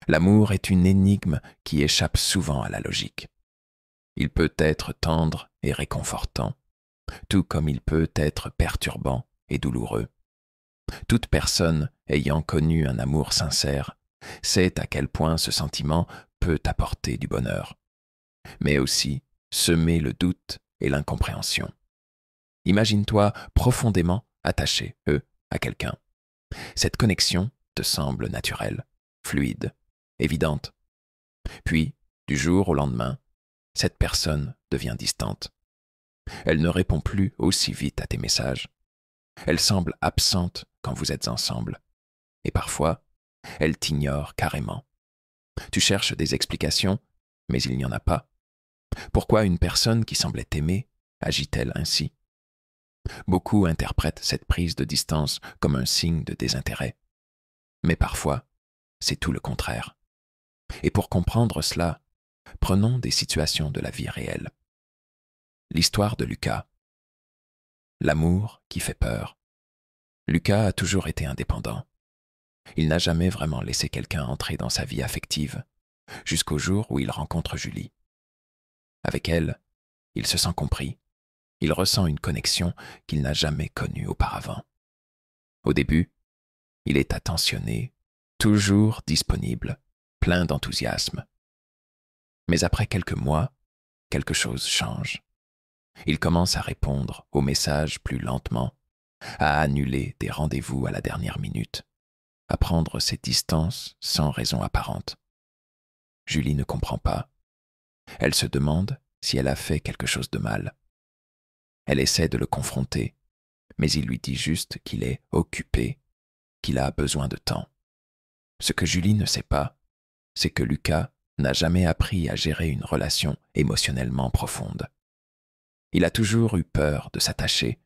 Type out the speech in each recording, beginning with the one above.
L'amour est une énigme qui échappe souvent à la logique. Il peut être tendre et réconfortant, tout comme il peut être perturbant et douloureux. Toute personne ayant connu un amour sincère sait à quel point ce sentiment peut apporter du bonheur, mais aussi semer le doute et l'incompréhension. Imagine-toi profondément attaché, à quelqu'un. Cette connexion te semble naturelle, fluide, évidente. Puis, du jour au lendemain, cette personne devient distante. Elle ne répond plus aussi vite à tes messages. Elle semble absente quand vous êtes ensemble. Et parfois, elle t'ignore carrément. Tu cherches des explications, mais il n'y en a pas. Pourquoi une personne qui semblait t'aimer agit-elle ainsi? Beaucoup interprètent cette prise de distance comme un signe de désintérêt. Mais parfois, c'est tout le contraire. Et pour comprendre cela, prenons des situations de la vie réelle. L'histoire de Lucas. L'amour qui fait peur. Lucas a toujours été indépendant. Il n'a jamais vraiment laissé quelqu'un entrer dans sa vie affective, jusqu'au jour où il rencontre Julie. Avec elle, il se sent compris. Il ressent une connexion qu'il n'a jamais connue auparavant. Au début, il est attentionné, toujours disponible, plein d'enthousiasme. Mais après quelques mois, quelque chose change. Il commence à répondre aux messages plus lentement, à annuler des rendez-vous à la dernière minute, à prendre ses distances sans raison apparente. Julie ne comprend pas. Elle se demande si elle a fait quelque chose de mal. Elle essaie de le confronter, mais il lui dit juste qu'il est occupé, qu'il a besoin de temps. Ce que Julie ne sait pas, c'est que Lucas n'a jamais appris à gérer une relation émotionnellement profonde. Il a toujours eu peur de s'attacher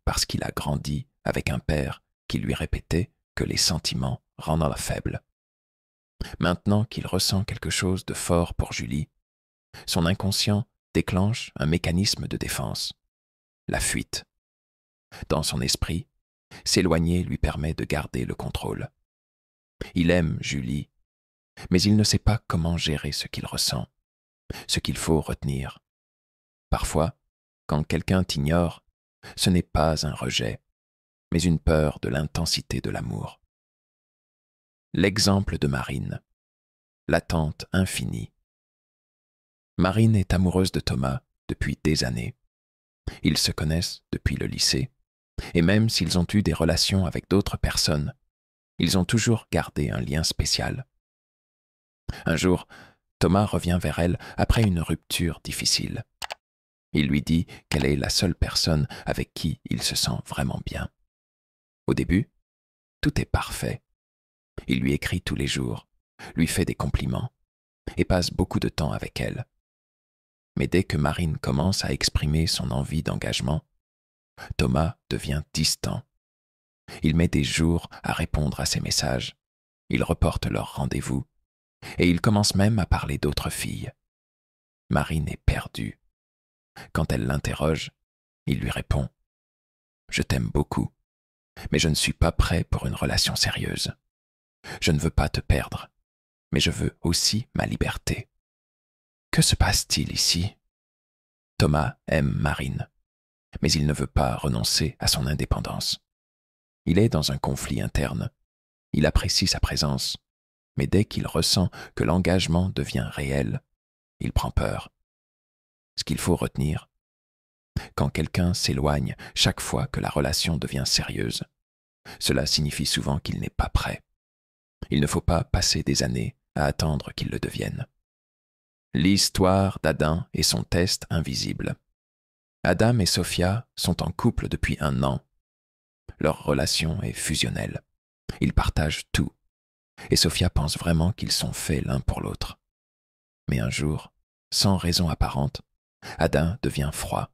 parce qu'il a grandi avec un père qui lui répétait que les sentiments rendent faible. Maintenant qu'il ressent quelque chose de fort pour Julie, son inconscient déclenche un mécanisme de défense, la fuite. Dans son esprit, s'éloigner lui permet de garder le contrôle. Il aime Julie, mais il ne sait pas comment gérer ce qu'il ressent, ce qu'il faut retenir. Parfois, quand quelqu'un t'ignore, ce n'est pas un rejet, mais une peur de l'intensité de l'amour. L'exemple de Marine, l'attente infinie. Marine est amoureuse de Thomas depuis des années. Ils se connaissent depuis le lycée, et même s'ils ont eu des relations avec d'autres personnes, ils ont toujours gardé un lien spécial. Un jour, Thomas revient vers elle après une rupture difficile. Il lui dit qu'elle est la seule personne avec qui il se sent vraiment bien. Au début, tout est parfait. Il lui écrit tous les jours, lui fait des compliments et passe beaucoup de temps avec elle. Mais dès que Marine commence à exprimer son envie d'engagement, Thomas devient distant. Il met des jours à répondre à ses messages. Il reporte leurs rendez-vous et il commence même à parler d'autres filles. Marine est perdue. Quand elle l'interroge, il lui répond « Je t'aime beaucoup, mais je ne suis pas prêt pour une relation sérieuse. Je ne veux pas te perdre, mais je veux aussi ma liberté. » Que se passe-t-il ici? Thomas aime Marine, mais il ne veut pas renoncer à son indépendance. Il est dans un conflit interne. Il apprécie sa présence, mais dès qu'il ressent que l'engagement devient réel, il prend peur. Ce qu'il faut retenir, quand quelqu'un s'éloigne chaque fois que la relation devient sérieuse, cela signifie souvent qu'il n'est pas prêt. Il ne faut pas passer des années à attendre qu'il le devienne. L'histoire d'Adam et son test invisible. Adam et Sophia sont en couple depuis 1 an. Leur relation est fusionnelle. Ils partagent tout. Et Sophia pense vraiment qu'ils sont faits l'un pour l'autre. Mais un jour, sans raison apparente, Adam devient froid.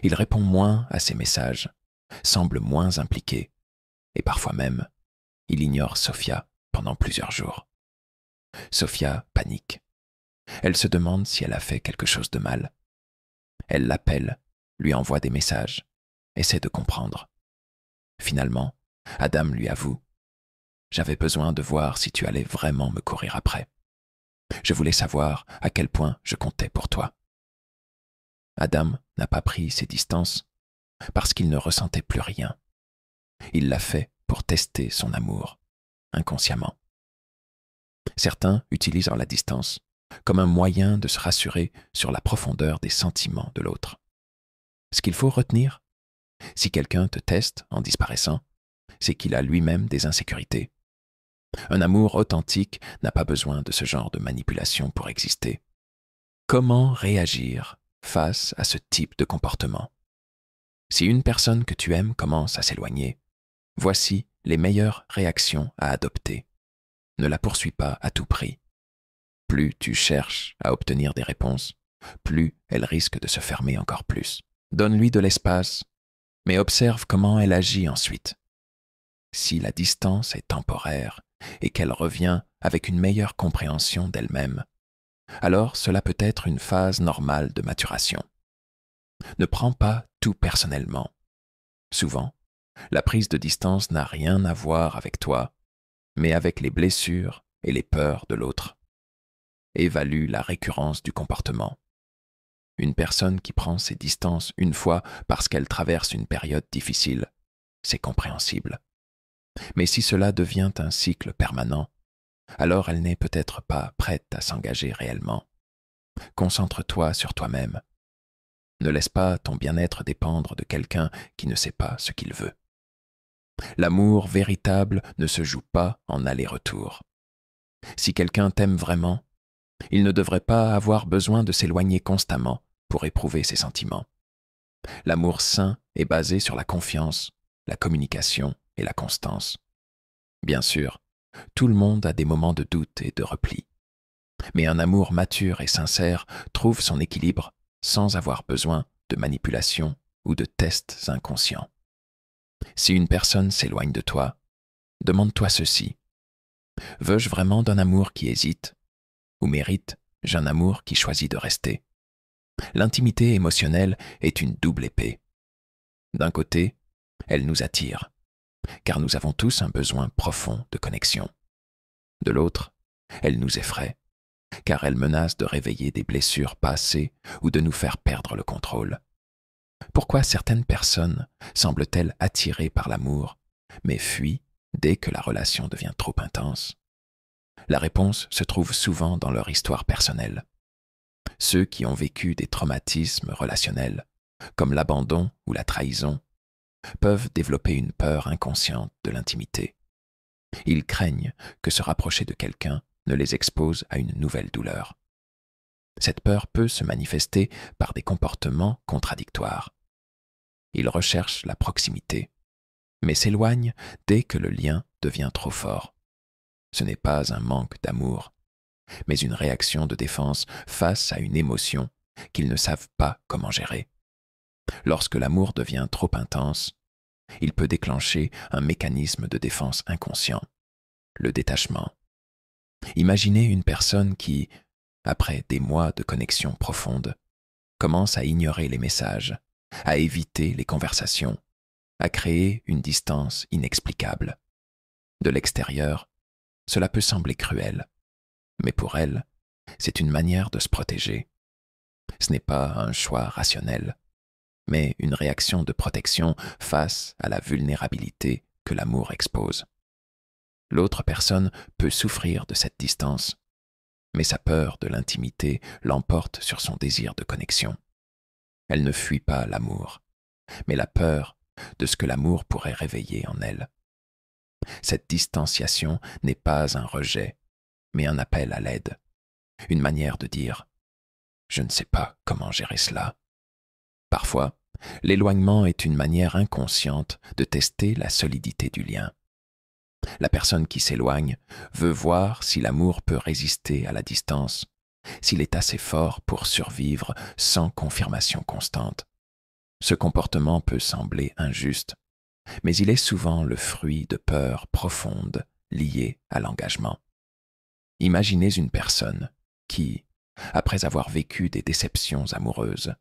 Il répond moins à ses messages, semble moins impliqué, et parfois même, il ignore Sophia pendant plusieurs jours. Sophia panique. Elle se demande si elle a fait quelque chose de mal. Elle l'appelle, lui envoie des messages, essaie de comprendre. Finalement, Adam lui avoue « j'avais besoin de voir si tu allais vraiment me courir après. Je voulais savoir à quel point je comptais pour toi. » Adam n'a pas pris ses distances parce qu'il ne ressentait plus rien. Il l'a fait pour tester son amour, inconsciemment. Certains utilisent la distance comme un moyen de se rassurer sur la profondeur des sentiments de l'autre. Ce qu'il faut retenir, si quelqu'un te teste en disparaissant, c'est qu'il a lui-même des insécurités. Un amour authentique n'a pas besoin de ce genre de manipulation pour exister. Comment réagir face à ce type de comportement? Si une personne que tu aimes commence à s'éloigner, voici les meilleures réactions à adopter. Ne la poursuis pas à tout prix. Plus tu cherches à obtenir des réponses, plus elle risque de se fermer encore plus. Donne-lui de l'espace, mais observe comment elle agit ensuite. Si la distance est temporaire et qu'elle revient avec une meilleure compréhension d'elle-même, alors cela peut être une phase normale de maturation. Ne prends pas tout personnellement. Souvent, la prise de distance n'a rien à voir avec toi, mais avec les blessures et les peurs de l'autre. Évalue la récurrence du comportement. Une personne qui prend ses distances une fois parce qu'elle traverse une période difficile, c'est compréhensible. Mais si cela devient un cycle permanent, alors elle n'est peut-être pas prête à s'engager réellement. Concentre-toi sur toi-même. Ne laisse pas ton bien-être dépendre de quelqu'un qui ne sait pas ce qu'il veut. L'amour véritable ne se joue pas en aller-retour. Si quelqu'un t'aime vraiment, il ne devrait pas avoir besoin de s'éloigner constamment pour éprouver ses sentiments. L'amour sain est basé sur la confiance, la communication et la constance. Bien sûr, tout le monde a des moments de doute et de repli. Mais un amour mature et sincère trouve son équilibre sans avoir besoin de manipulation ou de tests inconscients. Si une personne s'éloigne de toi, demande-toi ceci. Veux-je vraiment d'un amour qui hésite? Ou mérite-je un amour qui choisit de rester? L'intimité émotionnelle est une double épée. D'un côté, elle nous attire, car nous avons tous un besoin profond de connexion. De l'autre, elle nous effraie, car elle menace de réveiller des blessures passées ou de nous faire perdre le contrôle. Pourquoi certaines personnes semblent-elles attirées par l'amour, mais fuient dès que la relation devient trop intense? La réponse se trouve souvent dans leur histoire personnelle. Ceux qui ont vécu des traumatismes relationnels, comme l'abandon ou la trahison, peuvent développer une peur inconsciente de l'intimité. Ils craignent que se rapprocher de quelqu'un ne les expose à une nouvelle douleur. Cette peur peut se manifester par des comportements contradictoires. Ils recherchent la proximité, mais s'éloignent dès que le lien devient trop fort. Ce n'est pas un manque d'amour, mais une réaction de défense face à une émotion qu'ils ne savent pas comment gérer. Lorsque l'amour devient trop intense, il peut déclencher un mécanisme de défense inconscient, le détachement. Imaginez une personne qui, après des mois de connexion profonde, commence à ignorer les messages, à éviter les conversations, à créer une distance inexplicable. De l'extérieur, cela peut sembler cruel, mais pour elle, c'est une manière de se protéger. Ce n'est pas un choix rationnel, mais une réaction de protection face à la vulnérabilité que l'amour expose. L'autre personne peut souffrir de cette distance, mais sa peur de l'intimité l'emporte sur son désir de connexion. Elle ne fuit pas l'amour, mais la peur de ce que l'amour pourrait réveiller en elle. Cette distanciation n'est pas un rejet, mais un appel à l'aide, une manière de dire « je ne sais pas comment gérer cela ». Parfois, l'éloignement est une manière inconsciente de tester la solidité du lien. La personne qui s'éloigne veut voir si l'amour peut résister à la distance, s'il est assez fort pour survivre sans confirmation constante. Ce comportement peut sembler injuste, mais il est souvent le fruit de peurs profondes liées à l'engagement. Imaginez une personne qui, après avoir vécu des déceptions amoureuses,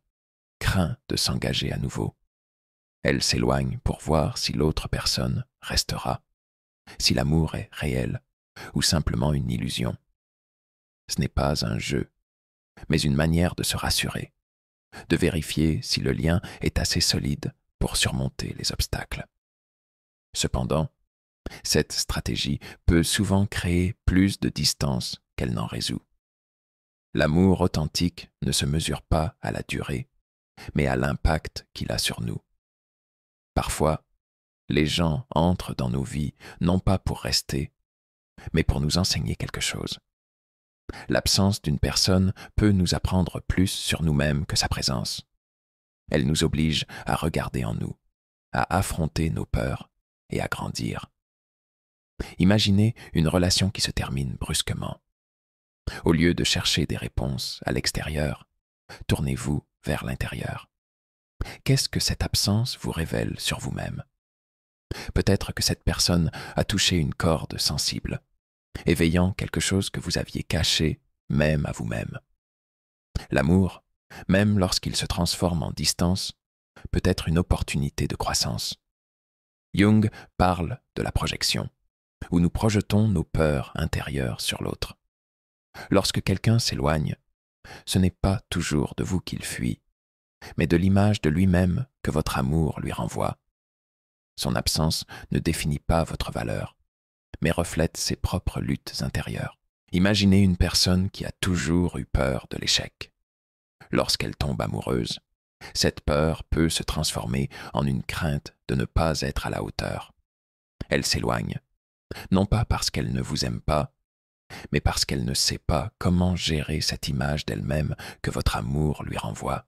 craint de s'engager à nouveau. Elle s'éloigne pour voir si l'autre personne restera. si l'amour est réel ou simplement une illusion. Ce n'est pas un jeu, mais une manière de se rassurer, de vérifier si le lien est assez solide pour surmonter les obstacles. Cependant, cette stratégie peut souvent créer plus de distance qu'elle n'en résout. L'amour authentique ne se mesure pas à la durée, mais à l'impact qu'il a sur nous. Parfois, les gens entrent dans nos vies non pas pour rester, mais pour nous enseigner quelque chose. L'absence d'une personne peut nous apprendre plus sur nous-mêmes que sa présence. Elle nous oblige à regarder en nous, à affronter nos peurs et à grandir. Imaginez une relation qui se termine brusquement. Au lieu de chercher des réponses à l'extérieur, tournez-vous vers l'intérieur. Qu'est-ce que cette absence vous révèle sur vous-même? Peut-être que cette personne a touché une corde sensible, éveillant quelque chose que vous aviez caché même à vous-même. L'amour, même lorsqu'il se transforme en distance, peut être une opportunité de croissance. Jung parle de la projection, où nous projetons nos peurs intérieures sur l'autre. Lorsque quelqu'un s'éloigne, ce n'est pas toujours de vous qu'il fuit, mais de l'image de lui-même que votre amour lui renvoie. Son absence ne définit pas votre valeur, mais reflète ses propres luttes intérieures. Imaginez une personne qui a toujours eu peur de l'échec. Lorsqu'elle tombe amoureuse, cette peur peut se transformer en une crainte de ne pas être à la hauteur. Elle s'éloigne, non pas parce qu'elle ne vous aime pas, mais parce qu'elle ne sait pas comment gérer cette image d'elle-même que votre amour lui renvoie.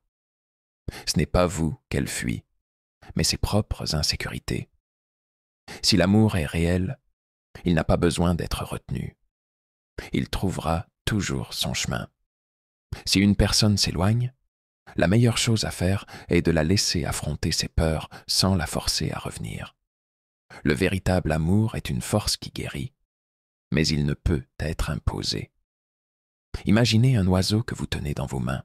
Ce n'est pas vous qu'elle fuit, mais ses propres insécurités. Si l'amour est réel, il n'a pas besoin d'être retenu. Il trouvera toujours son chemin. Si une personne s'éloigne, la meilleure chose à faire est de la laisser affronter ses peurs sans la forcer à revenir. Le véritable amour est une force qui guérit, mais il ne peut être imposé. Imaginez un oiseau que vous tenez dans vos mains.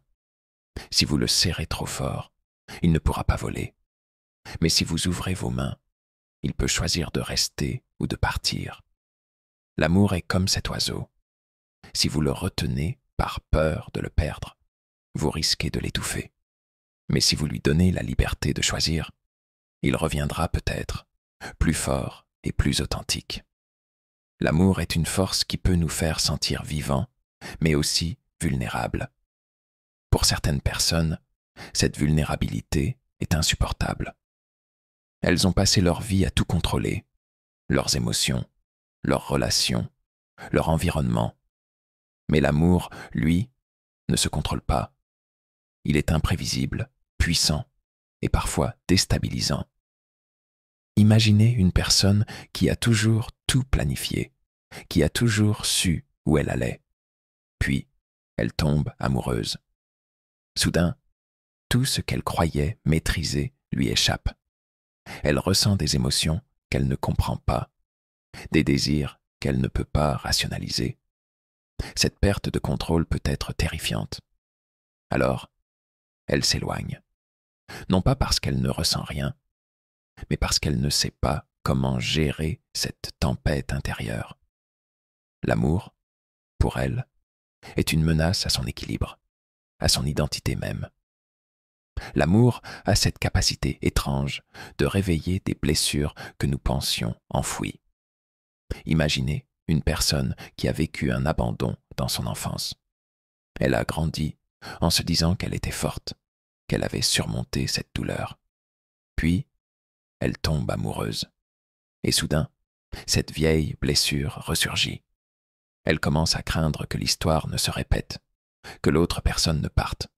Si vous le serrez trop fort, il ne pourra pas voler. Mais si vous ouvrez vos mains, il peut choisir de rester ou de partir. L'amour est comme cet oiseau. Si vous le retenez par peur de le perdre, vous risquez de l'étouffer. Mais si vous lui donnez la liberté de choisir, il reviendra peut-être, plus fort et plus authentique. L'amour est une force qui peut nous faire sentir vivants, mais aussi vulnérables. Pour certaines personnes, cette vulnérabilité est insupportable. Elles ont passé leur vie à tout contrôler, leurs émotions, leurs relations, leur environnement. Mais l'amour, lui, ne se contrôle pas. Il est imprévisible, puissant et parfois déstabilisant. Imaginez une personne qui a toujours tout planifié, qui a toujours su où elle allait. Puis, elle tombe amoureuse. Soudain, tout ce qu'elle croyait maîtriser lui échappe. Elle ressent des émotions qu'elle ne comprend pas, des désirs qu'elle ne peut pas rationaliser. Cette perte de contrôle peut être terrifiante. Alors, elle s'éloigne. Non pas parce qu'elle ne ressent rien, mais parce qu'elle ne sait pas comment gérer cette tempête intérieure. L'amour, pour elle, est une menace à son équilibre, à son identité même. L'amour a cette capacité étrange de réveiller des blessures que nous pensions enfouies. Imaginez une personne qui a vécu un abandon dans son enfance. Elle a grandi en se disant qu'elle était forte, qu'elle avait surmonté cette douleur. Puis, elle tombe amoureuse. Et soudain, cette vieille blessure ressurgit. Elle commence à craindre que l'histoire ne se répète, que l'autre personne ne parte,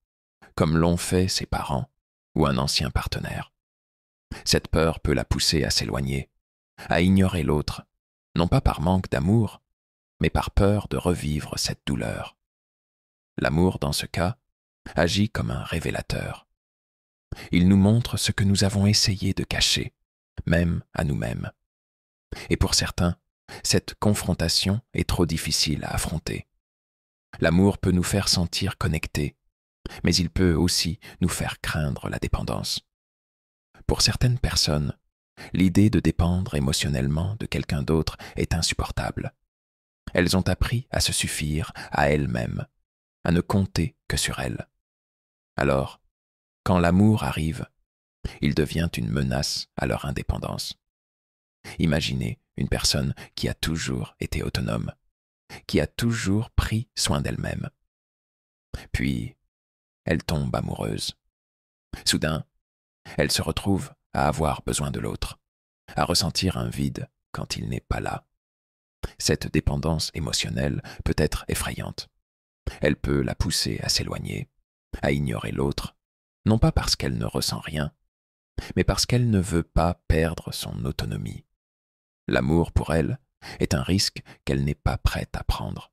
comme l'ont fait ses parents ou un ancien partenaire. Cette peur peut la pousser à s'éloigner, à ignorer l'autre, non pas par manque d'amour, mais par peur de revivre cette douleur. L'amour, dans ce cas, agit comme un révélateur. Il nous montre ce que nous avons essayé de cacher, même à nous-mêmes. Et pour certains, cette confrontation est trop difficile à affronter. L'amour peut nous faire sentir connectés, mais il peut aussi nous faire craindre la dépendance. Pour certaines personnes, l'idée de dépendre émotionnellement de quelqu'un d'autre est insupportable. Elles ont appris à se suffire à elles-mêmes, à ne compter que sur elles. Alors, quand l'amour arrive, il devient une menace à leur indépendance. Imaginez une personne qui a toujours été autonome, qui a toujours pris soin d'elle-même. Puis, elle tombe amoureuse. Soudain, elle se retrouve à avoir besoin de l'autre, à ressentir un vide quand il n'est pas là. Cette dépendance émotionnelle peut être effrayante. Elle peut la pousser à s'éloigner, à ignorer l'autre, non pas parce qu'elle ne ressent rien, mais parce qu'elle ne veut pas perdre son autonomie. L'amour, pour elle, est un risque qu'elle n'est pas prête à prendre.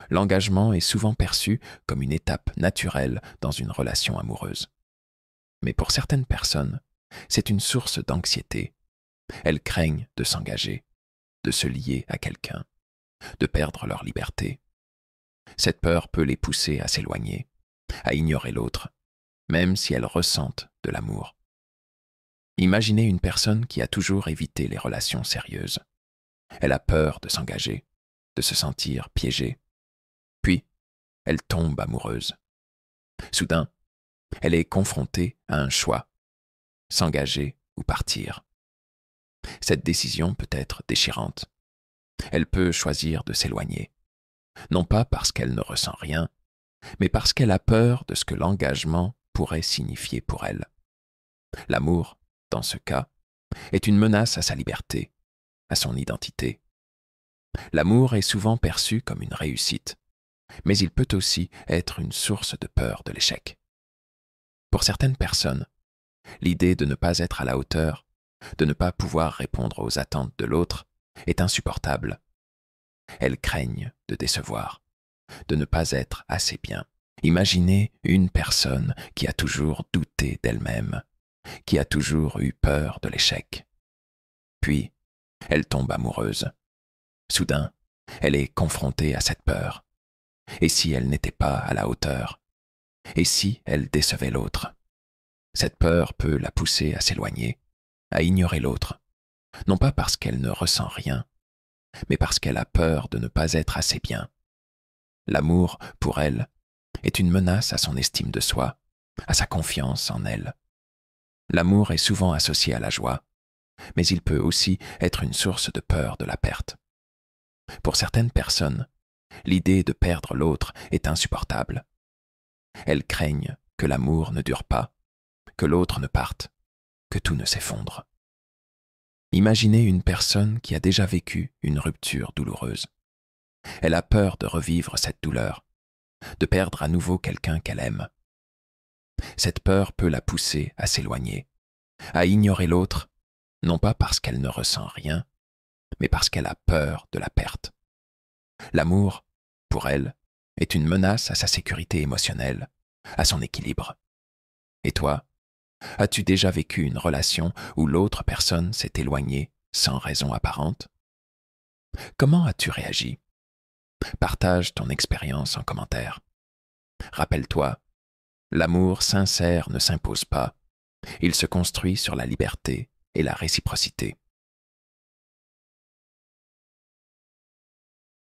L'engagement est souvent perçu comme une étape naturelle dans une relation amoureuse. Mais pour certaines personnes, c'est une source d'anxiété. Elles craignent de s'engager, de se lier à quelqu'un, de perdre leur liberté. Cette peur peut les pousser à s'éloigner, à ignorer l'autre, même si elles ressentent de l'amour. Imaginez une personne qui a toujours évité les relations sérieuses. Elle a peur de s'engager, de se sentir piégée. Puis, elle tombe amoureuse. Soudain, elle est confrontée à un choix, s'engager ou partir. Cette décision peut être déchirante. Elle peut choisir de s'éloigner, non pas parce qu'elle ne ressent rien, mais parce qu'elle a peur de ce que l'engagement pourrait signifier pour elle. L'amour, dans ce cas, est une menace à sa liberté, à son identité. L'amour est souvent perçu comme une réussite, mais il peut aussi être une source de peur de l'échec. Pour certaines personnes, l'idée de ne pas être à la hauteur, de ne pas pouvoir répondre aux attentes de l'autre, est insupportable. Elles craignent de décevoir, de ne pas être assez bien. Imaginez une personne qui a toujours douté d'elle-même, qui a toujours eu peur de l'échec. Puis, elle tombe amoureuse. Soudain, elle est confrontée à cette peur. Et si elle n'était pas à la hauteur? Et si elle décevait l'autre? Cette peur peut la pousser à s'éloigner, à ignorer l'autre, non pas parce qu'elle ne ressent rien, mais parce qu'elle a peur de ne pas être assez bien. L'amour, pour elle, est une menace à son estime de soi, à sa confiance en elle. L'amour est souvent associé à la joie, mais il peut aussi être une source de peur de la perte. Pour certaines personnes, l'idée de perdre l'autre est insupportable. Elles craignent que l'amour ne dure pas, que l'autre ne parte, que tout ne s'effondre. Imaginez une personne qui a déjà vécu une rupture douloureuse. Elle a peur de revivre cette douleur, de perdre à nouveau quelqu'un qu'elle aime. Cette peur peut la pousser à s'éloigner, à ignorer l'autre, non pas parce qu'elle ne ressent rien, mais parce qu'elle a peur de la perte. L'amour, pour elle, est une menace à sa sécurité émotionnelle, à son équilibre. Et toi, as-tu déjà vécu une relation où l'autre personne s'est éloignée sans raison apparente? Comment as-tu réagi? Partage ton expérience en commentaire. Rappelle-toi, l'amour sincère ne s'impose pas, il se construit sur la liberté et la réciprocité.